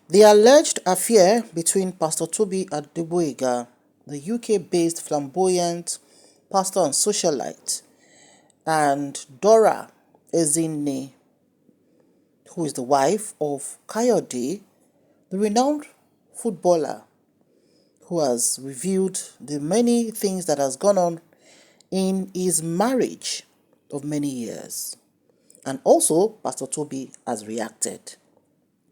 The alleged affair between Pastor Tobi Adegboyega, the UK-based flamboyant pastor and socialite, and Dora Ezinne, who is the wife of Kayode, the renowned footballer, who has revealed the many things that has gone on in his marriage of many years. And also, Pastor Tobi has reacted.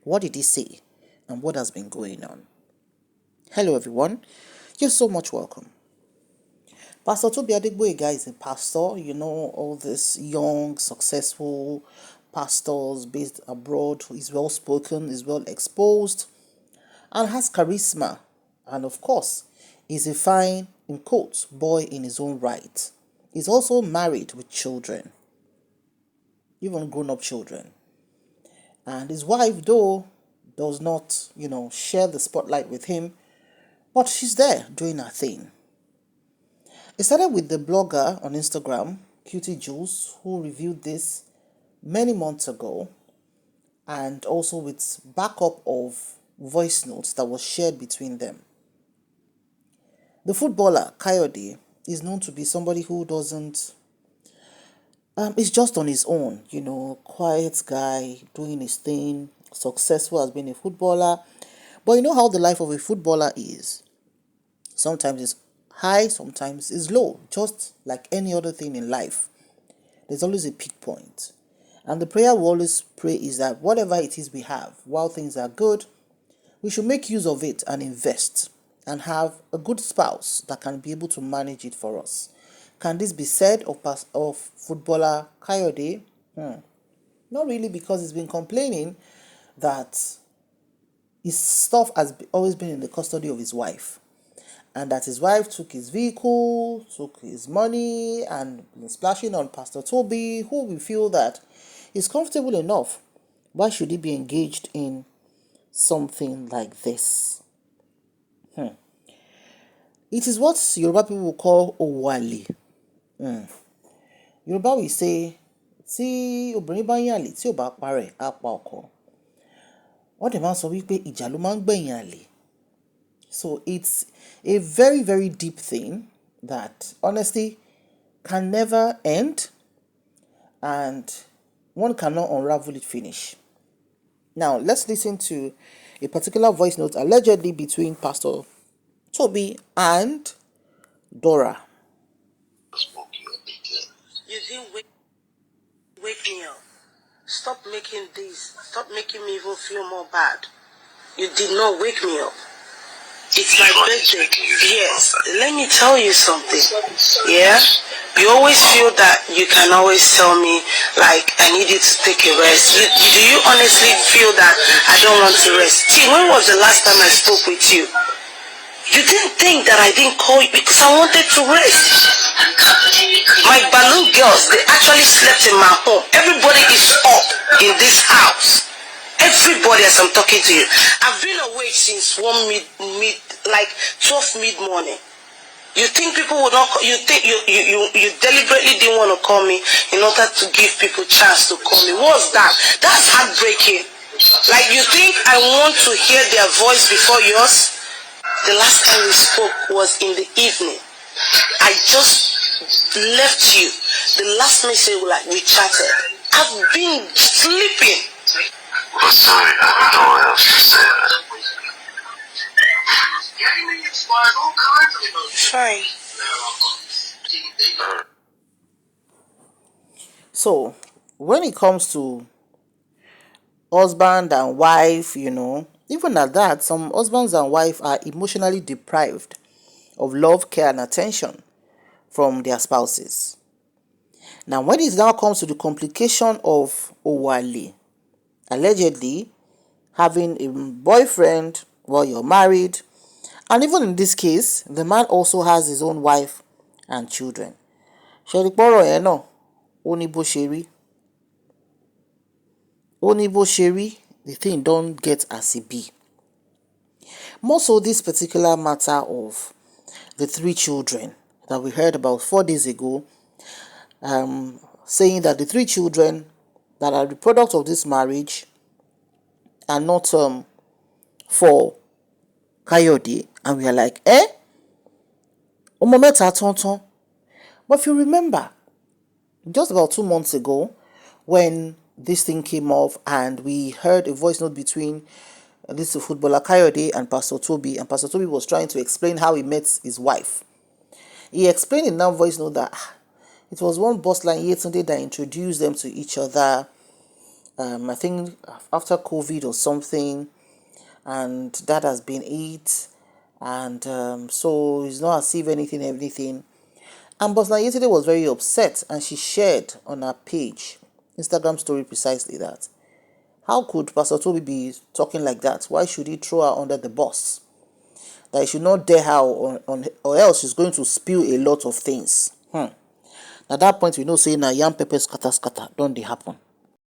What did he say? And what has been going on? Hello everyone, you're so much welcome. Pastor Tobi Adegboyega is a pastor, all these young, successful pastors based abroad. He's well spoken, is well exposed, and has charisma. And of course, is a fine, in quotes, boy in his own right. He's also married with children, even grown-up children. And his wife, though, does not, share the spotlight with him, but she's there doing her thing. It started with the blogger on Instagram, Cutie Jules, who reviewed this many months ago, and also with backup of voice notes that was shared between them. The footballer, Kayode, is known to be somebody who doesn't, is just on his own, quiet guy, doing his thing, successful as being a footballer. But you know how the life of a footballer is. Sometimes it's high, sometimes it's low, just like any other thing in life. There's always a peak point. And the prayer we always pray is that whatever it is we have, while things are good, we should make use of it and invest and have a good spouse that can be able to manage it for us. Can this be said of footballer Kayode? Not really, because he's been complaining that his stuff has always been in the custody of his wife, and that his wife took his vehicle, took his money, and been splashing on Pastor Tobi, who we feel that is comfortable enough. Why should he be engaged in something like this? It is what Yoruba people will call Owale. Yoruba will say, tí obìnrin bá yàn àlè, tí ò bá parẹ́, á pa ọkọ. Wọ́n dẹ̀ máa ń sọ wípé ìjà ló máa ń gbẹ̀yìn àlè. So it's a very, very deep thing that honestly can never end, and one cannot unravel it finish. Now, let's listen to a particular voice note allegedly between Pastor Tobi and Dora. You didn't wake me up. Stop making this. Stop making me even feel more bad. You did not wake me up. It's my birthday. Yes. Let me tell you something. Yeah? You always feel that you can always tell me, like, I need you to take a rest. Do you honestly feel that I don't want to rest? See, when was the last time I spoke with you? You didn't think that I didn't call you because I wanted to rest. My balloon girls, they actually slept in my home. Everybody is up in this house. Everybody, as I'm talking to you. I've been awake since 12 mid-morning. You think people would not call, you think you deliberately didn't want to call me in order to give people chance to call me. What's that? That's heartbreaking. Like, you think I want to hear their voice before yours? The last time we spoke was in the evening. I just left you. The last message, like, we chatted. I've been sleeping. I'm sorry, I don't know what else to say. Fine. So, when it comes to husband and wife, even at that, some husbands and wives are emotionally deprived of love, care, and attention from their spouses. Now, when it now comes to the complication of Owale allegedly having a boyfriend while you're married, and even in this case, the man also has his own wife and children. Ṣẹ̀rípọ̀rọ̀ yẹn náà, ó ní bó ṣe rí. Ó ní bó ṣe rí, the thing don't get as it be. More so this particular matter of the 3 children that we heard about 4 days ago, saying that the 3 children that are the product of this marriage are not for Kayode, and we are like, Ọmọ mẹ́ta tán. But if you remember, just about 2 months ago, when this thing came off and we heard a voice note between this footballer Kayode and Pastor Tobi, and Pastor Tobi was trying to explain how he met his wife. He explained in that voice note that it was one boss line Yetunde that introduced them to each other. I think after COVID or something, and that has been it. And so it's not as if anything. And Boss line Yetunde was very upset, and she shared on her page, Instagram story, precisely that. How could Pastor Tobi be talking like that? Why should he throw her under the bus? That he should not dare her on or else she's going to spill a lot of things. At that point, we know saying na yam pepper scatter don't they happen.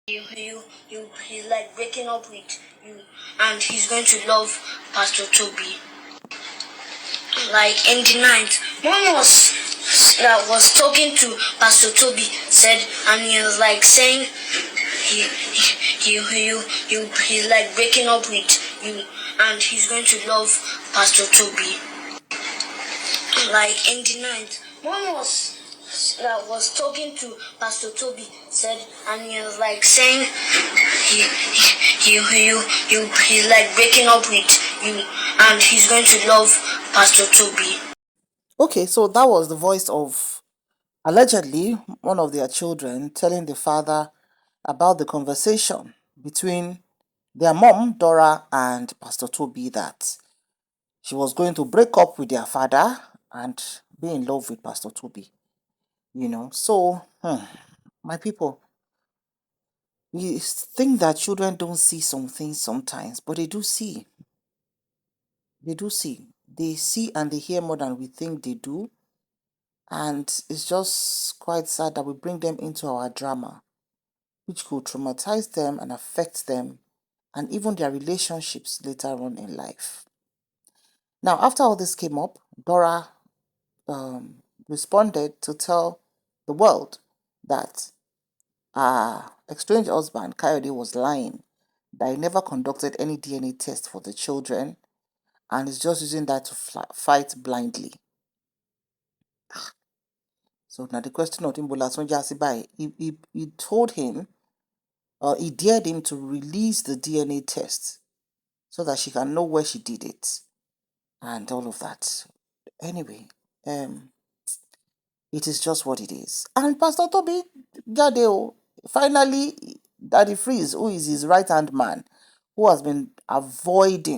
He's like breaking up with you, and he's going to love Pastor Tobi. Like in the night, one was talking to Pastor Tobi said, and he was like saying he's like breaking up with you, and he's going to love Pastor Tobi. Like in the night, one was talking to Pastor Tobi said, and he was like saying he's like breaking up with you, and he's going to love Pastor Tobi. Okay, so that was the voice of allegedly one of their children telling the father about the conversation between their mom, Dora, and Pastor Tobi, that she was going to break up with their father and be in love with Pastor Tobi. So, my people, we think that children don't see some things sometimes, but they do see. They do see. They see and they hear more than we think they do. And it's just quite sad that we bring them into our drama, which could traumatize them and affect them and even their relationships later on in life. Now, after all this came up, Dora responded to tell the world that her estranged husband, Kayode, was lying, that he never conducted any DNA test for the children and is just using that to fight blindly. So now the question of Imbola Sonja Sibai, he told him, he dared him to release the DNA test so that she can know where she did it and all of that. Anyway, it is just what it is. And Pastor Tobi Jadeo, finally, Daddy Freeze, who is his right-hand man, who has been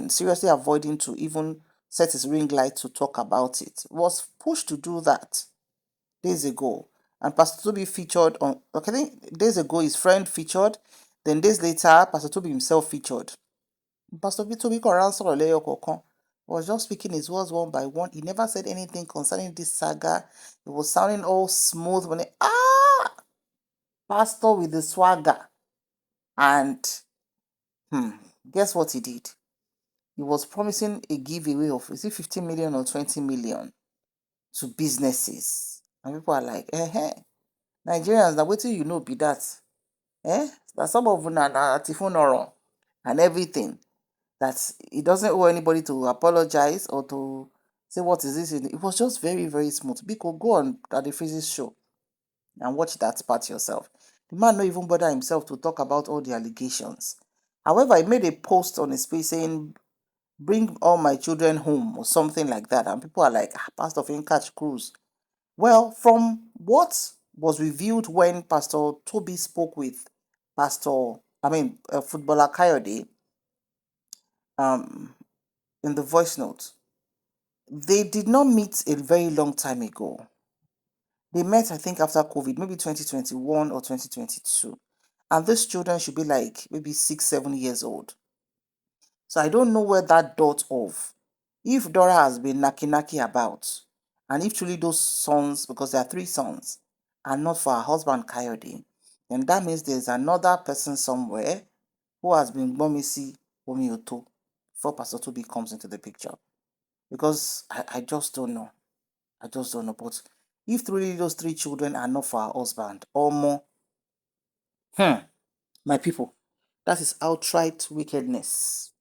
seriously avoiding to even set his ring light to talk about it, was pushed to do that days ago. And Pastor Tobi featured on, I think days ago his friend featured, then days later, Pastor Tobi himself featured. Pastor Tobi was just speaking his words one by one. He never said anything concerning this saga. It was sounding all smooth when Pastor with the swagger. And guess what he did? He was promising a giveaway of, is it 15 million or 20 million to businesses. And people are like, Nigerians, now waiting you know be that. That some of them are tifun and everything. That he doesn't owe anybody to apologize or to say what is this. It was just very, very smooth. Biko, go on Daddy Freeze's show and watch that part yourself. The man not even bother himself to talk about all the allegations. However, he made a post on his page saying, "Bring all my children home," or something like that. And people are like, Pastor Fin catch cruise. Well, from what was revealed when Pastor Tobi spoke with footballer Kayode, in the voice note, they did not meet a very long time ago. They met, I think, after COVID, maybe 2021 or 2022. And these children should be like maybe 6, 7 years old. So I don't know where that dot of, if Dora has been naki about, and if truly those sons, because there are 3 sons, are not for her husband Kayode, then that means there's another person somewhere who has been Bomisi Omioto before Pastor Tobi comes into the picture. Because I just don't know. I just don't know. But if really those 3 children are not for her husband or more, my people, that is outright wickedness.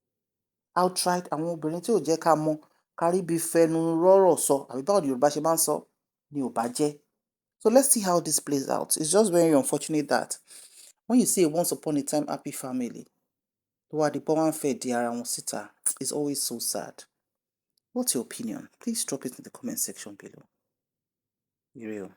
outright àwọn obìnrin tí ò jẹ́ ká mọ̀ kárí bí fẹnu rọ́rọ̀ sọ àbí báwo ni Yorùbá ṣe máa ń sọ ni ò bá jẹ́. So let's see how this plays out. It's just very unfortunate that when you see a once upon a time happy family, tó wá di pé wọ́n fẹ́ di ara wọn síta, it's always so sad. What's your opinion? Please drop it in the comment section below. Ire o.